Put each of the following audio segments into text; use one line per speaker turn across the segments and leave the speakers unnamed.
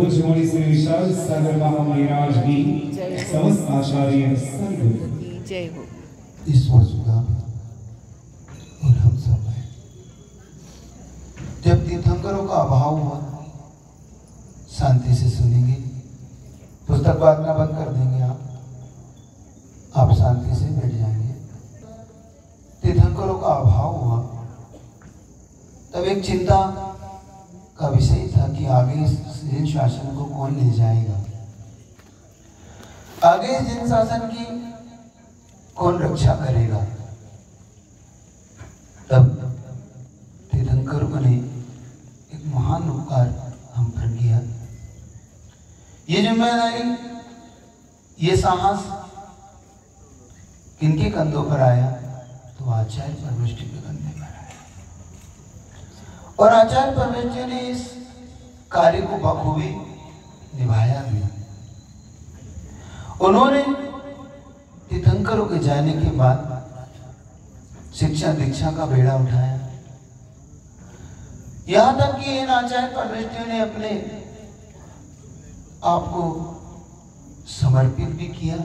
पूज्य मुनि श्री विशाल सागर महाराज की समस्त आचार्य संगत
की जय हो।
इस मौजूदा और हम सब हैं। जब तीर्थंकरों का अभाव हुआ, शांति से सुनेंगे, पुस्तक वाचना बंद कर देंगे, आप शांति से बैठ जाएंगे। तीर्थंकरों का अभाव हुआ, तब एक चिंता का विषय था कि आगे जिन शासन को कौन ले जाएगा, आगे जिन शासन की कौन रक्षा करेगा। तब तीर्थंकरों ने एक महान उपकार हम पर किया। ये जिम्मेदारी, ये साहस किनके कंधों पर आया? तो आचार्य परमेष्ठी के कंधे पर आया। और आचार्य परमेष्ठी ने इस कार्य को बखूबी निभाया भी। उन्होंने तीर्थंकरों के जाने के बाद शिक्षा दीक्षा का बेड़ा उठाया। यहां तक कि इन आचार्य परमेष्ठियों ने अपने आप को समर्पित भी किया,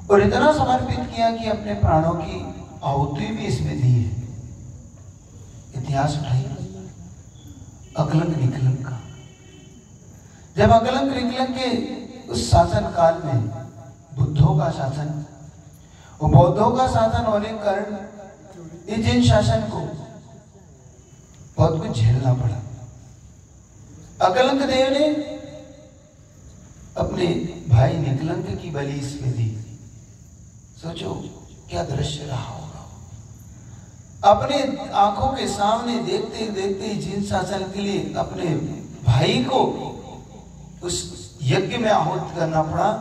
और इतना समर्पित किया कि अपने प्राणों की आहुति भी इसमें दी है। इतिहास उठाइए अकलंक निकलंक का। जब अकलंक निकलंक के उस शासन काल में बुद्धों का शासन और बौद्धों का शासन होने के कारण इस जिन शासन को बहुत कुछ झेलना पड़ा। अकलंक देव ने अपने भाई निकलंक की बलि इसमें दी। सोचो क्या दृश्य रहा होगा। अपने आंखों के सामने देखते देखते जिन शासन के लिए अपने भाई को उस यज्ञ में आहुति करना पड़ा,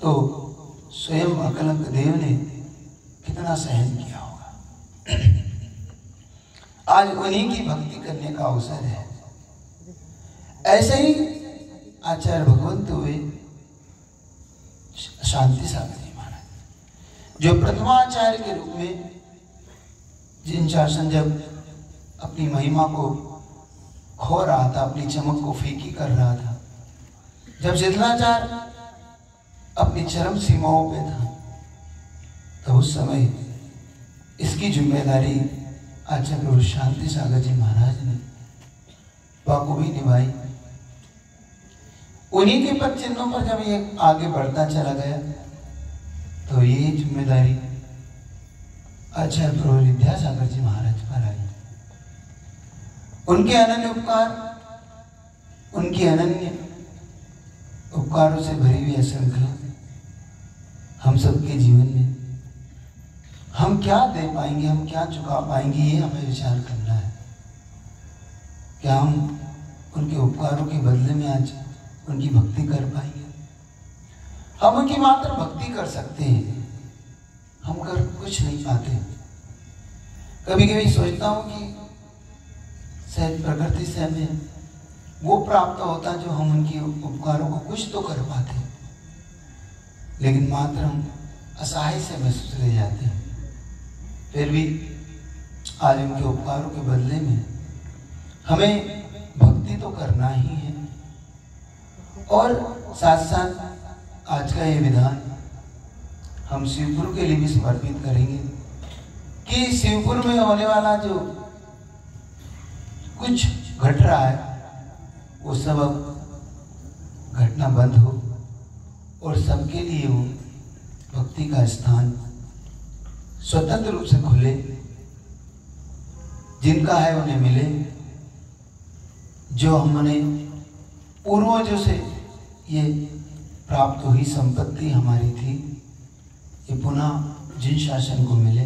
तो स्वयं अकलंक देव ने कितना सहन किया होगा। आज उन्हीं की भक्ति करने का अवसर है। ऐसे ही आचार्य भगवंत हुए शांति सागर जी महाराज, जो प्रथमाचार्य के रूप में जिन शासन जब अपनी महिमा को खो रहा था, अपनी चमक को फीकी कर रहा था, जब शिथिलाचार्य अपनी चरम सीमाओं पे था, तो उस समय इसकी जिम्मेदारी आचार्य प्रभु शांति सागर जी महाराज ने बखूबी निभाई। उन्हीं के पद चिन्हों पर जब ये आगे बढ़ता चला गया, तो ये जिम्मेदारी आचार्य प्रभु विद्यासागर जी महाराज पर आई। उनके अनन्य उपकार, उनकी अनन्य उपकारों से भरी हुई श्रृंखला हम सबके जीवन में हम क्या दे पाएंगे, हम क्या चुका पाएंगे, ये हमें विचार करना है। क्या हम उनके उपकारों के बदले में आज उनकी भक्ति कर पाएंगे? हम उनकी मात्र भक्ति कर सकते हैं, हम कर कुछ नहीं पाते। कभी कभी सोचता हूं कि शायद प्रकृति से हमें वो प्राप्त होता जो हम उनके उपकारों को कुछ तो कर पाते, लेकिन मात्र हम असहाय से महसूस रह जाते हैं। फिर भी आज उनके उपकारों के बदले में हमें भक्ति तो करना ही है। और साथ साथ आज का ये विधान हम शिवपुर के लिए भी समर्पित करेंगे कि शिवपुर में होने वाला जो कुछ घट रहा है, वो सब अब घटना बंद हो और सबके लिए वो भक्ति का स्थान स्वतंत्र रूप से खुले। जिनका है उन्हें मिले। जो हमने पूर्वजों से ये प्राप्त हुई संपत्ति हमारी थी, ये पुनः जिन शासन को मिले,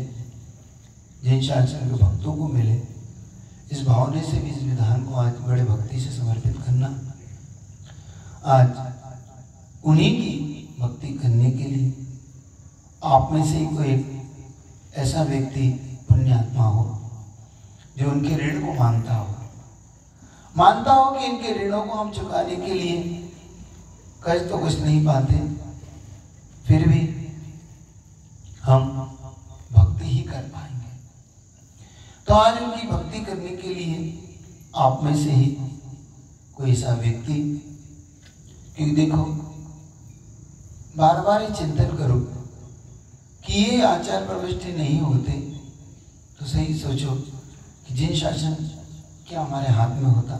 जिन शासन के भक्तों को मिले। इस भावना से भी इस विधान को आज बड़े भक्ति से समर्पित करना, आज उन्हीं की भक्ति करने के लिए आप में से ही कोई एक ऐसा व्यक्ति पुण्यात्मा हो जो उनके ऋण को मानता हो कि इनके ऋणों को हम चुकाने के लिए कर्ज तो कुछ नहीं पाते, फिर भी हम भक्ति ही कर पाएंगे। तो आज उनकी भक्ति करने के लिए आप में से ही कोई ऐसा व्यक्ति, क्योंकि देखो बार बार ये चिंतन करो कि ये आचार प्रविष्टि नहीं होते तो सही सोचो कि जिन शासन क्या हमारे हाथ में होता,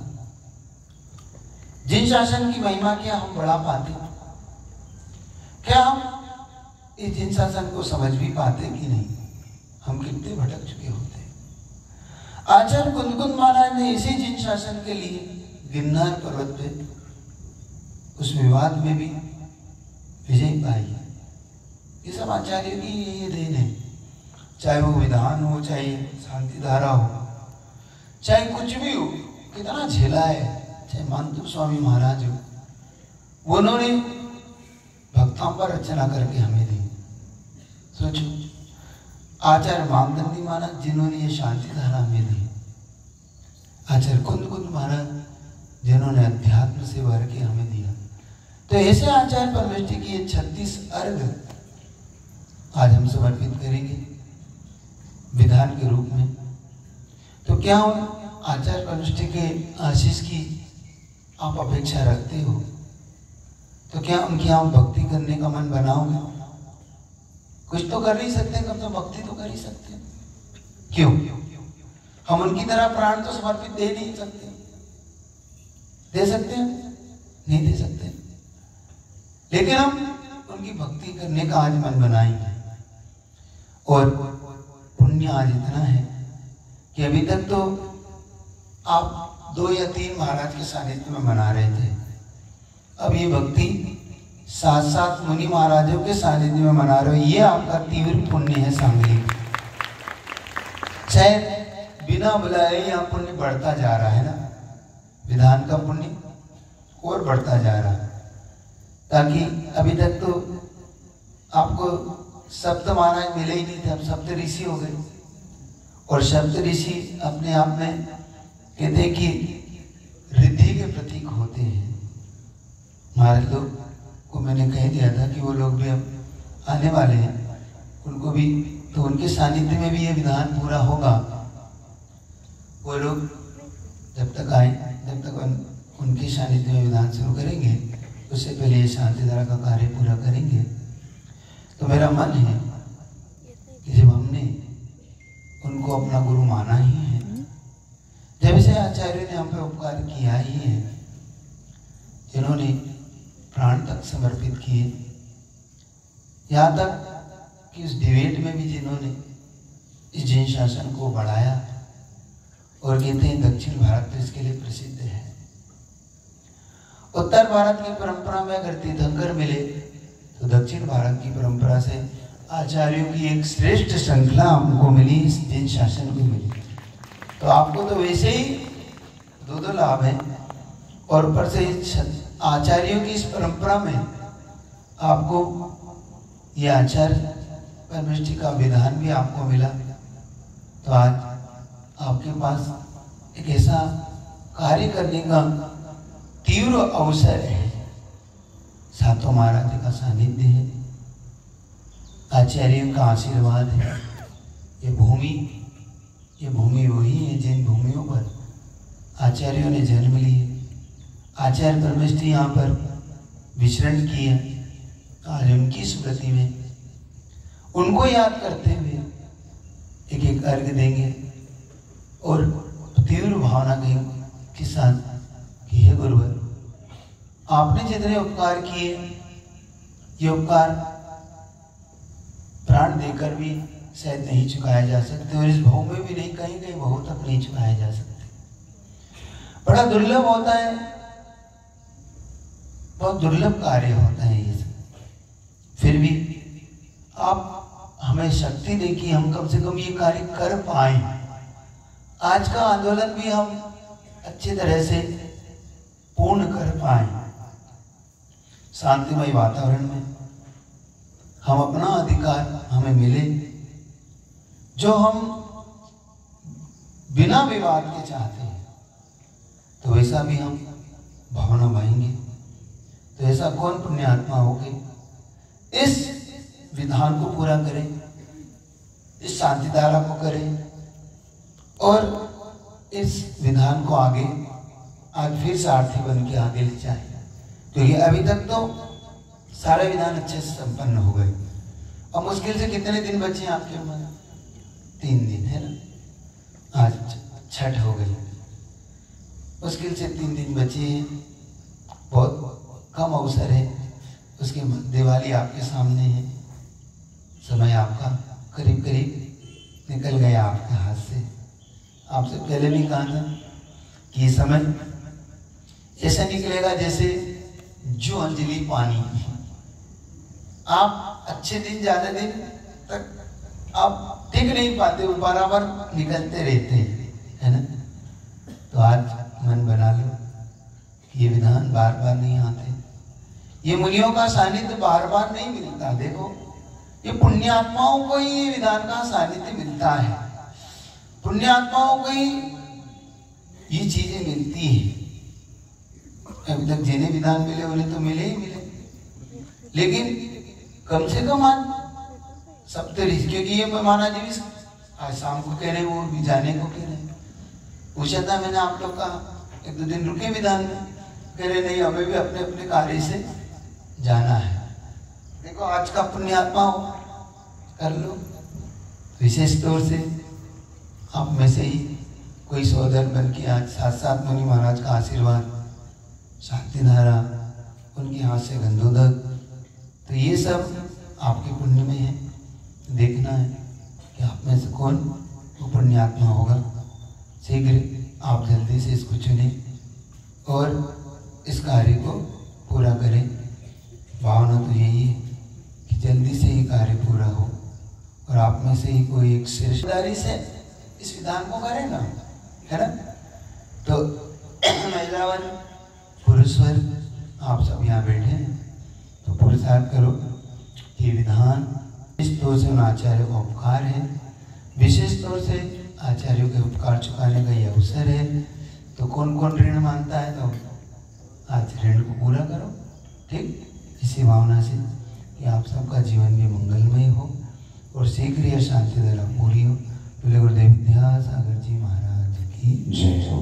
जिन शासन की महिमा क्या हम बढ़ा पाते, क्या हम इस जिन शासन को समझ भी पाते कि नहीं, हम कितने भटक चुके होते। आचार्य कुंदकुंद महाराज ने इसी जिन शासन के लिए गिरनार पर्वत पे उस विवाद में भी विजय पाई है। ये सब आचार्यों की ये देन है, चाहे वो विधान हो, चाहे शांति धारा हो, चाहे कुछ भी हो, कितना झेला है, चाहे मानतू स्वामी महाराज हो, उन्होंने भक्तों पर रचना करके हमें दी। सोचो आचार्य मामदंडी महाराज जिन्होंने ये शांति धारा हमें दी, आचार्य कुंदकुंद महाराज जिन्होंने अध्यात्म से भर के हमें दिया। तो ऐसे आचार्य परमेष्टि की ये 36 अर्घ आज हम समर्पित करेंगे विधान के रूप में। तो क्या आचार्य परमेष्टि के आशीष की आप अपेक्षा रखते हो? तो क्या उनकी आप भक्ति करने का मन बनाओगे? कुछ तो कर नहीं सकते, कब तो भक्ति तो कर ही सकते हैं। क्यों? हम उनकी तरह प्राण तो समर्पित दे नहीं सकते। दे सकते हैं? नहीं दे सकते। लेकिन हम उनकी भक्ति करने का आज मन बनाएंगे। और पुण्य आज इतना है कि अभी तक तो आप 2 या 3 महाराज के सानिध्य में मना रहे थे, अब ये भक्ति 7-7 मुनि महाराजों के सानिध्य में मना रहे हो। ये आपका तीव्र पुण्य है सांगली। शायद बिना बुलाए यहाँ पुण्य बढ़ता जा रहा है ना, विधान का पुण्य और बढ़ता जा रहा है। ताकि अभी तक तो आपको सप्त महाराज मिले ही नहीं थे, अब सप्त ऋषि हो गए। और सप्त ऋषि अपने आप में कहते हैं कि रिद्धि के प्रतीक होते हैं। महाराज लोग को मैंने कह दिया था कि वो लोग भी अब आने वाले हैं, उनको भी तो उनके सानिध्य में भी ये विधान पूरा होगा। वो लोग जब तक आए, जब तक उनके सानिध्य में विधान शुरू करेंगे, उससे पहले ये शांति धारा का कार्य पूरा करेंगे। तो मेरा मन है कि जब हमने उनको अपना गुरु माना ही है, जब से आचार्य ने हम पे उपकार किया ही है, जिन्होंने प्राण तक समर्पित किए, यहाँ तक कि उस डिबेट में भी जिन्होंने इस जैन शासन को बढ़ाया, और कहते हैं दक्षिण भारत तो इसके लिए प्रसिद्ध है। उत्तर भारत की परंपरा में अगर तीर्थंकर मिले तो दक्षिण भारत की परंपरा से आचार्यों की एक श्रेष्ठ श्रृंखला हमको मिली, इस जैन शासन को मिली। तो आपको तो वैसे ही 2 लाभ है, और ऊपर से आचार्यों की इस परंपरा में आपको ये आचार्य परमेष्टि का विधान भी आपको मिला। तो आज आपके पास एक ऐसा कार्य करने का तीव्र अवसर है। सातों महाराज का सानिध्य है, आचार्यों का आशीर्वाद है। ये भूमि वही है जिन भूमियों पर आचार्यों ने जन्म लिए, आचार्य परमेष्टि यहाँ पर विचरण किए। आज उनकी स्मृति में उनको याद करते हुए एक एक अर्घ देंगे और तीव्र भावना के साथ कि हे गुरुवर, आपने जितने उपकार किए, ये उपकार प्राण देकर भी शायद नहीं चुकाया जा सकते, और इस भाव में भी नहीं, कहीं कहीं भाव तक नहीं चुकाया जा सकते। बड़ा दुर्लभ होता है, बहुत दुर्लभ कार्य होता है ये सब। फिर भी आप हमें शक्ति दे कि हम कम से कम ये कार्य कर पाए। आज का आंदोलन भी हम अच्छी तरह से पूर्ण कर पाए। शांतिमय वातावरण में हम अपना अधिकार हमें मिले, जो हम बिना विवाद के चाहते हैं, तो वैसा भी हम भावना भाएंगे। तो ऐसा कौन पुण्यात्मा होगे इस विधान को पूरा करें, इस शांति धारा को करें, और इस विधान को आगे आज फिर सारथी बन के आगे ले जाए, क्योंकि अभी तक तो सारे विधान अच्छे से संपन्न हो गए। अब मुश्किल से कितने दिन बचे हैं आपके मन? 3 दिन है ना, आज छठ हो गई, मुश्किल से 3 दिन बचे हैं, बहुत कम अवसर है। उसके दिवाली आपके सामने है, समय आपका करीब करीब निकल गया आपके हाथ से। आपसे पहले भी कहा था कि ये समय ऐसा निकलेगा जैसे जो अंजलि पानी। आप अच्छे दिन ज्यादा दिन तक आप टिक नहीं पाते, वो बराबर निकलते रहते हैं, है ना। तो आज मन बना लो कि ये विधान बार बार नहीं आते, ये मुनियों का सानिध्य बार बार नहीं मिलता। देखो ये पुण्यात्माओं को ही ये विधान का सानिध्य मिलता है, पुण्यात्माओं को ही ये चीजें मिलती है। अभी तक जिन्हें विधान मिले उन्हें तो मिले ही मिले, लेकिन कम से कम आज सप्तऋषि, क्योंकि ये महाराज जी भी आज शाम को कह रहे, वो भी जाने को कह रहे। पूछा था मैंने आप लोग का, 1-2 दिन रुके विधान में, कह रहे नहीं हमें भी अपने अपने कार्य से जाना है। देखो आज का पुण्यात्मा हो कर लो। विशेष तौर से आप में से ही कोई सहोदर बन के आज साथ मुनि महाराज का आशीर्वाद, शांति धारा, उनके हाथ से गंधोदक, तो ये सब आपके पुण्य में है। देखना है कि आप में से कौन वो पुण्यात्मा होगा। शीघ्र आप जल्दी से इसको चुनें और इस कार्य को पूरा करें। भावना तो यही है कि जल्दी से ये कार्य पूरा हो और आप में से ही कोई एक श्रेष्ठदारी से इस विधान को करेगा, है ना। तो महिला वर्ग, पुरुष वर्ग, आप सब यहाँ बैठे हैं, तो पुरुषार्थ करो कि विधान इस तौर से उन आचार्यों का उपकार है, विशेष तौर से आचार्यों के उपकार चुकाने का यह अवसर है। तो कौन कौन ऋण मानता है, तो आज ऋण को पूरा करो, ठीक। इसी भावना से कि आप सबका जीवन भी मंगलमय हो और शीघ्र यह शांति धारा पूरी हो। बोले गुरुदेव विद्यासागर जी महाराज की जय हो।